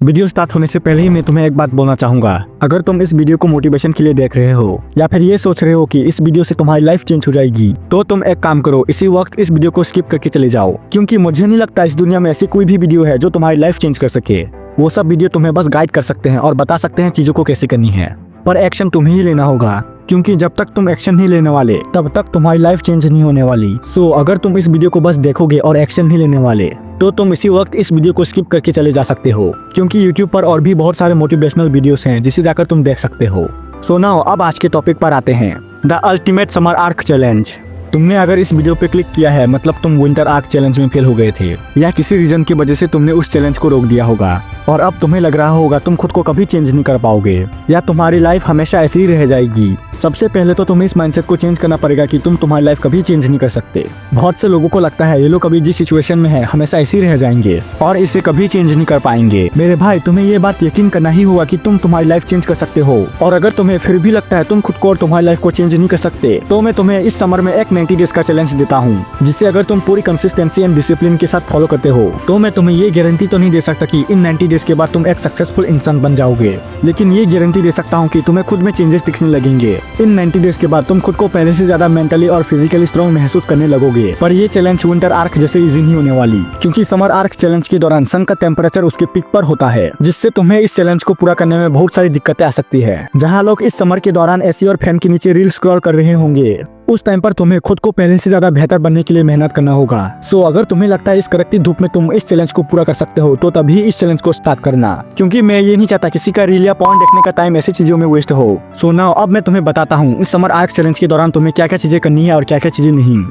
Video start होने से पहले ही मैं तुम्हें एक बात बोलना चाहूंगा। अगर तुम इस वीडियो को मोटिवेशन के लिए देख रहे हो या फिर ये सोच रहे हो कि इस वीडियो से तुम्हारी लाइफ चेंज हो जाएगी, तो तुम एक काम करो, इसी वक्त इस वीडियो को स्किप करके चले जाओ, क्योंकि मुझे नहीं लगता इस दुनिया में ऐसी कोई भी वीडियो है जो तुम्हारी लाइफ चेंज कर सके। वो सब वीडियो तुम्हें बस गाइड कर सकते हैं और बता सकते हैं चीजों को कैसे करनी है, पर एक्शन तुम्हें ही लेना होगा, क्योंकि जब तक तुम एक्शन नहीं लेने वाले तब तक तुम्हारी लाइफ चेंज नहीं होने वाली। सो अगर तुम इस वीडियो को बस देखोगे और एक्शन नहीं लेने वाले, तो तुम इसी वक्त इस वीडियो को स्किप करके चले जा सकते हो, क्योंकि YouTube पर और भी बहुत सारे मोटिवेशनल वीडियोस हैं जिसे जाकर तुम देख सकते हो। सो नाउ अब आज के टॉपिक पर आते हैं, the ultimate summer arc challenge. तुमने अगर इस वीडियो पे क्लिक किया है मतलब तुम विंटर आर्क चैलेंज में फेल हो गए थे, या किसी रीजन की वजह से तुमने उस चैलेंज को रोक दिया होगा और अब तुम्हें लग रहा होगा तुम खुद को कभी चेंज नहीं कर पाओगे या तुम्हारी लाइफ हमेशा ऐसी ही रह जाएगी। सबसे पहले तो तुम्हें इस माइंडसेट को चेंज करना पड़ेगा कि तुम्हारी लाइफ कभी चेंज नहीं कर सकते। बहुत से लोगों को लगता है ये लोग कभी जिस सिचुएशन में है हमेशा ऐसे ही रह जाएंगे और इसे कभी चेंज नहीं कर पाएंगे। मेरे भाई, तुम्हें ये बात यकीन करना ही होगा कि तुम तुम्हारी लाइफ चेंज कर सकते हो। और अगर तुम्हें फिर भी लगता है तुम खुद को और तुम्हारी लाइफ को चेंज नहीं कर सकते, तो मैं तुम्हें इस समर में एक 90 डेज का चैलेंज देता हूँ, जिससे अगर तुम पूरी कंसिस्टेंसी एंड डिसिप्लिन के साथ फॉलो करते हो, तो मैं तुम्हें ये गारंटी तो नहीं दे सकता कि इन 90 डेज के बाद तुम एक सक्सेसफुल इंसान बन जाओगे, लेकिन ये गारंटी दे सकता हूँ कि तुम्हें खुद में चेंजेस दिखने लगेंगे। इन 90 डेज के बाद तुम खुद को पहले से ज्यादा मेंटली और फिजिकली स्ट्रॉन्ग महसूस करने लगोगे। पर ये चैलेंज विंटर आर्क जैसे इजी नहीं होने वाली, क्योंकि समर आर्क चैलेंज के दौरान सन का टेम्परेचर उसके पीक पर होता है, जिससे तुम्हें इस चैलेंज को पूरा करने में बहुत सारी दिक्कतें आ सकती है। जहाँ लोग इस समर के दौरान एसी और फैन के नीचे रील स्क्रॉल कर रहे होंगे, उस टाइम पर तुम्हें खुद को पहले से ज्यादा बेहतर बनने के लिए मेहनत करना होगा। सो अगर तुम्हें लगता है इस कड़कती धूप में तुम इस चैलेंज को पूरा कर सकते हो, तो तभी इस चैलेंज को स्टार्ट करना, क्योंकि मैं ये नहीं चाहता किसी का रील या पॉइंट देखने का टाइम ऐसी चीजों में वेस्ट हो। सो नाउ अब मैं तुम्हें बताता हूँ इस समर आर्क चैलेंज के दौरान तुम्हें क्या क्या चीजें करनी है और क्या क्या चीजें नहीं।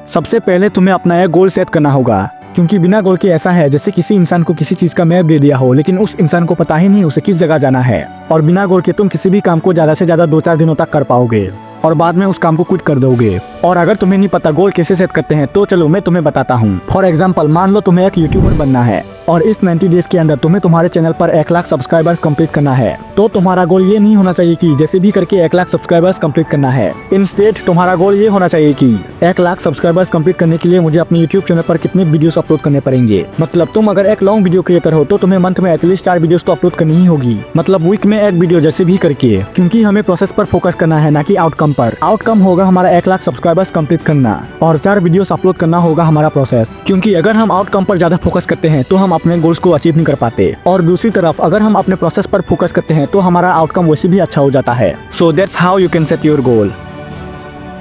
सबसे पहले तुम्हें अपना एक गोल सेट करना होगा, क्योंकि बिना गोल के ऐसा है जैसे किसी इंसान को किसी चीज का मैप दे दिया हो, लेकिन उस इंसान को पता ही नहीं उसे किस जगह जाना है, और बिना गोल के तुम किसी भी काम को ज्यादा से ज्यादा 2-4 दिनों तक कर पाओगे और बाद में उस काम को क्विट कर दोगे। और अगर तुम्हें नहीं पता गोल कैसे सेट करते हैं, तो चलो मैं तुम्हें बताता हूँ। फॉर एग्जाम्पल, मान लो तुम्हें एक यूट्यूबर बनना है और इस 90 डेज के अंदर तुम्हें तुम्हारे चैनल पर 1 लाख सब्सक्राइबर्स कंप्लीट करना है, तो तुम्हारा गोल ये नहीं होना चाहिए कि जैसे भी करके 1 लाख सब्सक्राइबर्स कंप्लीट करना है। इंस्टेड तुम्हारा गोल ये होना चाहिए कि 1 लाख सब्सक्राइबर्स कंप्लीट करने के लिए मुझे अपने यूट्यूब चैनल पर कितने वीडियोस अपलोड करने पड़ेंगे। मतलब तुम अगर एक लॉन्ग वीडियो क्रिएटर हो तो तुम्हें मंथ में एटलीस्ट 4 वीडियोस तो अपलोड करनी ही होगी, मतलब वीक में 1 वीडियो जैसे भी करके, क्योंकि हमें प्रोसेस पर फोकस करना है ना कि आउटकम पर। आउटकम होगा हमारा 1 लाख सब्सक्राइबर्स कंप्लीट करना और 4 वीडियोस अपलोड करना होगा हमारा प्रोसेस, क्योंकि अगर हम आउटकम पर ज्यादा फोकस करते हैं तो हम अपने गोल्स को अचीव नहीं कर पाते, और दूसरी तरफ अगर हम अपने प्रोसेस पर फोकस करते हैं तो हमारा आउटकम वैसे भी अच्छा हो जाता है। So that's how you can set your goal.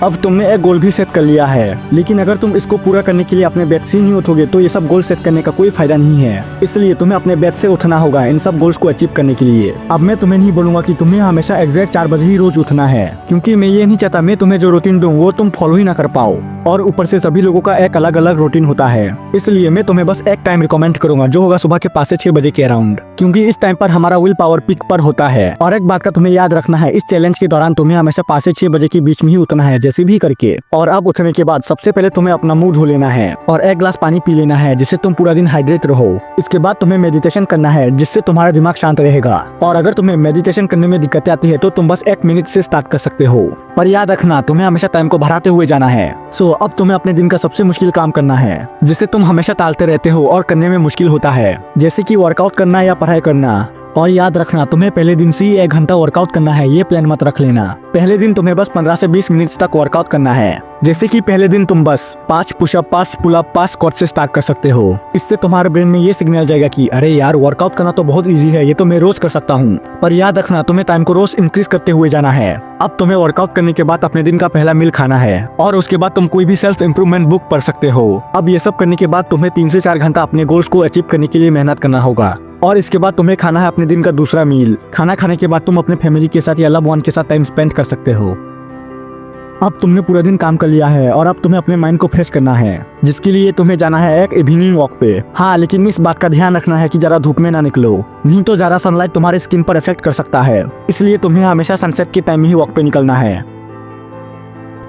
अब तुमने एक गोल भी सेट कर लिया है, लेकिन अगर तुम इसको पूरा करने के लिए अपने बेड से ही नहीं उठोगे तो ये सब गोल सेट करने का कोई फायदा नहीं है। इसलिए तुम्हें अपने बेड से उठना होगा इन सब गोल्स को अचीव करने के लिए। अब मैं तुम्हें नहीं बोलूंगा कि तुम्हें हमेशा एग्जैक्ट 4 बजे ही रोज उठना है, क्योंकि मैं ये नहीं चाहता मैं तुम्हें जो रूटीन दूं वो तुम फॉलो ही ना कर पाओ, और ऊपर से सभी लोगों का एक अलग अलग रूटीन होता है। इसलिए मैं तुम्हें बस एक टाइम रिकमेंड करूंगा जो होगा सुबह के 5 से 6 बजे के अराउंड, क्योंकि इस टाइम पर हमारा विल पावर पीक पर होता है। और एक बात का तुम्हें याद रखना है, इस चैलेंज के दौरान तुम्हें हमेशा 5 से 6 बजे के बीच में ही उठना है जैसे भी करके। और अब उठने के बाद सबसे पहले तुम्हें अपना मुंह धो लेना है और 1 गिलास पानी पी लेना है, जिससे तुम पूरा दिन हाइड्रेट रहो। इसके बाद तुम्हें मेडिटेशन करना है, जिससे तुम्हारा दिमाग शांत रहेगा। और अगर तुम्हें मेडिटेशन करने में दिक्कतें आती है तो तुम बस 1 मिनट से स्टार्ट कर सकते हो, पर याद रखना तुम्हें हमेशा टाइम को बढ़ाते हुए जाना है। सो अब तुम्हें अपने दिन का सबसे मुश्किल काम करना है, जिसे तुम हमेशा टालते रहते हो और करने में मुश्किल होता है, जैसे कि वर्कआउट करना या पढ़ाई करना। और याद रखना तुम्हें पहले दिन से ही 1 घंटा वर्कआउट करना है, ये प्लान मत रख लेना। पहले दिन तुम्हें बस 15 से 20 मिनट तक वर्कआउट करना है, जैसे कि पहले दिन तुम बस 5 पुशअप, 5 पुलअप, 5 स्क्वाट से स्टार्ट कर सकते हो। इससे तुम्हारे ब्रेन में ये सिग्नल जाएगा कि अरे यार, वर्कआउट करना तो बहुत इजी है, ये तो मैं रोज कर सकता हूँ। पर याद रखना तुम्हें टाइम को रोज इंक्रीज करते हुए जाना है। अब तुम्हें वर्कआउट करने के बाद अपने दिन का पहला मील खाना है, और उसके बाद तुम कोई भी सेल्फ इम्प्रूवमेंट बुक पढ़ सकते हो। अब ये सब करने के बाद तुम्हें 3 से 4 घंटा अपने गोल्स को अचीव करने के लिए मेहनत करना होगा, और इसके बाद तुम्हें खाना है अपने दिन का दूसरा मील। खाना खाने के बाद तुम अपने फैमिली के साथ या लव वन के साथ टाइम स्पेंड कर सकते हो। अब तुमने पूरा दिन काम कर लिया है और अब तुम्हें अपने माइंड को फ्रेश करना है, जिसके लिए तुम्हें जाना है एक इवनिंग वॉक पे। हाँ, लेकिन इस बात का ध्यान रखना है कि ज्यादा धूप में ना निकलो, नहीं तो ज्यादा सनलाइट तुम्हारे स्किन पर इफेक्ट कर सकता है। इसलिए तुम्हें हमेशा सनसेट के टाइम ही वॉक पे निकलना है।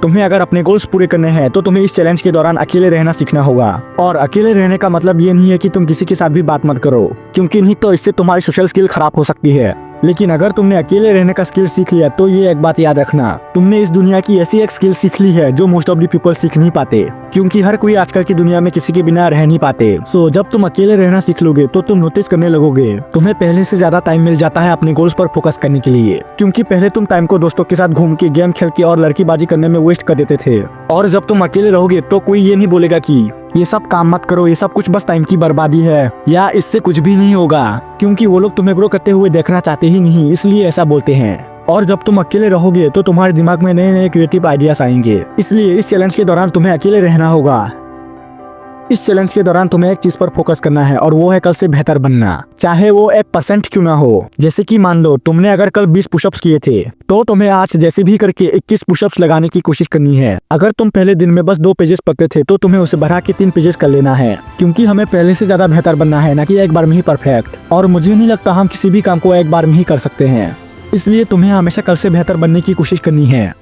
तुम्हें अगर अपने गोल्स पूरे करने हैं तो तुम्हें इस चैलेंज के दौरान अकेले रहना सीखना होगा। और अकेले रहने का मतलब ये नहीं है कि तुम किसी के साथ भी बात मत करो, क्योंकि नहीं तो इससे तुम्हारी सोशल स्किल खराब हो सकती है। लेकिन अगर तुमने अकेले रहने का स्किल सीख लिया तो ये एक बात याद रखना, तुमने इस दुनिया की ऐसी एक स्किल सीख ली है जो मोस्ट ऑफ द पीपल सीख नहीं पाते। क्योंकि हर कोई आजकल की दुनिया में किसी के बिना रह नहीं पाते। सो जब तुम अकेले रहना सीख लोगे तो तुम नोटिस करने लगोगे तुम्हें पहले से ज्यादा टाइम मिल जाता है अपने गोल्स पर फोकस करने के लिए। क्योंकि पहले तुम टाइम को दोस्तों के साथ घूम के, गेम खेल के और लड़कीबाजी करने में वेस्ट कर देते थे। और जब तुम अकेले रहोगे तो कोई ये नहीं बोलेगा कि ये सब काम मत करो, ये सब कुछ बस टाइम की बर्बादी है या इससे कुछ भी नहीं होगा, क्योंकि वो लोग तुम्हें ग्रो करते हुए देखना चाहते ही नहीं, इसलिए ऐसा बोलते हैं। और जब तुम अकेले रहोगे तो तुम्हारे दिमाग में नए नए क्रिएटिव आइडियाज आएंगे। इसलिए इस चैलेंज के दौरान तुम्हें अकेले रहना होगा। इस चैलेंज के दौरान तुम्हें एक चीज पर फोकस करना है और वो है कल से बेहतर बनना, चाहे वो 1% क्यों ना हो। जैसे कि मान लो तुमने अगर कल 20 पुशअप्स किए थे तो तुम्हें आज जैसे भी करके 21 पुशअप्स लगाने की कोशिश करनी है। अगर तुम पहले दिन में बस 2 पेजेस पढ़ते थे तो तुम्हें उसे बढ़ा के 3 पेजेस कर लेना है, क्योंकि हमें पहले से ज्यादा बेहतर बनना है, ना कि एक बार में ही परफेक्ट। और मुझे नहीं लगता हम किसी भी काम को एक बार में ही कर सकते हैं, इसलिए तुम्हें हमेशा कल से बेहतर बनने की कोशिश करनी है।